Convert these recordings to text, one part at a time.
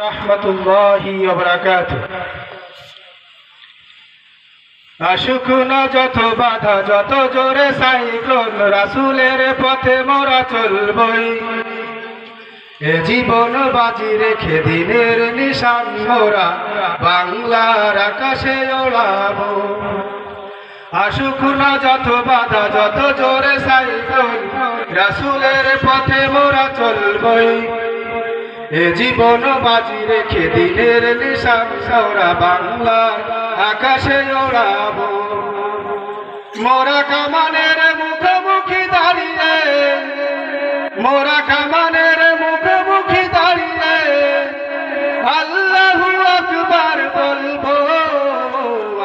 রাহমাতুল্লাহি ওয়া বারাকাতুহু। আসুক না যত বাধা, যত জোরে সাইক্লোন, রাসূলের পথে মোরা চলবই। এ জীবন বাজি রেখে দিনের নিশান মোরা বাংলার আকাশে ওড়াবো। আসুক না যত বাধা, যত জোরে সাইক্লোন, রাসূলের পথে মোরা চলবই। এ জীবন বাজি রেখে দিনের নিশান মোরা বাংলার আকাশে ওড়াবো। মোরা কামানের মুখোমুখি দাঁড়িয়ে, মোরা কামানের মুখোমুখি দাঁড়িয়ে আল্লাহু আকবার বলবো।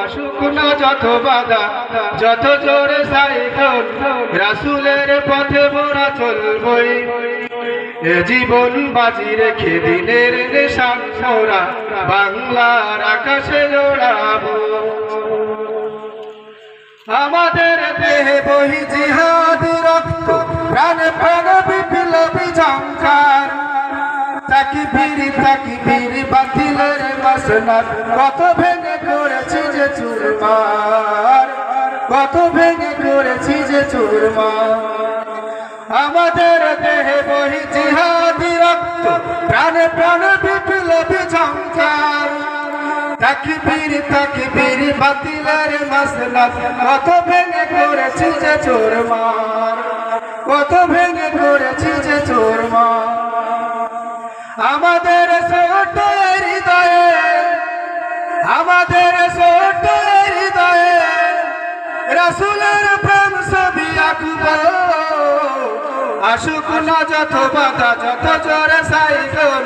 আসুক না যত বাধা, যত জোরে সাইক্লোন, রাসূলের পথে মোরা চলবই। এ জীবন বাজি রেখে দিনের নিশান মোরা বাংলার আকাশে ওড়াবো। আমাদের দেহে বহি জিহাদ রক্ত, প্রাণে প্রাণে বিপ্লবী ঝংকার। তাকবীর তাকবীর বাতিলের মাসনাদ, কত ভেঙে করেছি যে চুরমার, কত ভেঙে করেছি যে চুরমার। আমাদের দেহে বহি জিহাদি রক্ত, প্রাণে প্রাণে বিপ্লবী ঝংকার। তাকবীর তাকবীর বাতিলের মাসনাদ, কত ভেঙে করেছি যে চুরমার, কত ভেঙে করেছি যে চুরমার। আমাদের ছোট হৃদয়ে, আমাদের ছোট হৃদয়ে রাসূলের প্রেম ছবি আঁকবো। আসুক না যত বাধা, যত জোরে সাইক্লোন,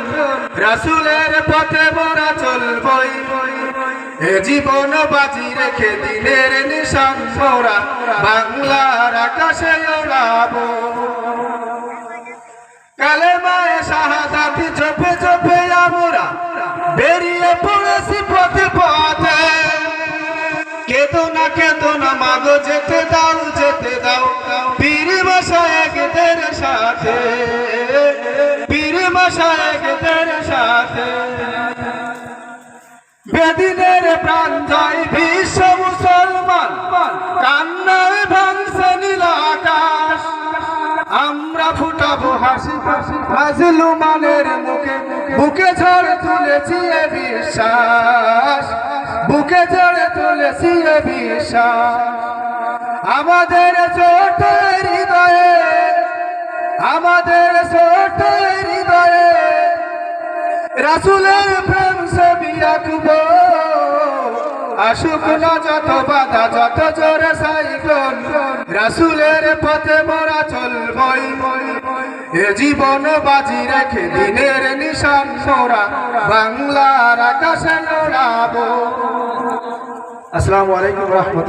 রাসূলের পথে মোরা চলবই। এ জীবন বাজি রেখে দিনের নিশান মোরা বাংলার আকাশে ওড়াবো। কালেমায়ে শাহাদাত জপে জপে আমরা বেরিয়ে পড়েছি পথে পথে। কেঁদো না মাগো, যেতে দাও যেতে দাও পীর মাশায়েখদের সাথে, পীর মাশায়েখদের সাথে। বেদিনের প্রাণ যায় বিশ্ব মুসলমান, কান্নায় ভাঙছে নীল আকাশ। আমরা ফুটাবো হাসি মাজলুমানের মুখে, বুকে ঝড় তুলেছি এ বিশ্বাস, বুকে ঝড় তুলেছি এ বিশ্বাস। আমাদের ছোট হৃদয়ে, আমাদের ছোট হৃদয়ে রাসূলের প্রেম ছবি আঁকবো। আসুক না যত বাধা, যত জোরে সাইক্লোন, রাসূলের পথে মোরা চলবই। এ জীবন বাজি রেখে দিনের নিশান মোরা বাংলার আকাশে ওড়াবো। আসসালামু আলাইকুম ওয়া রাহমাতুল্লাহ।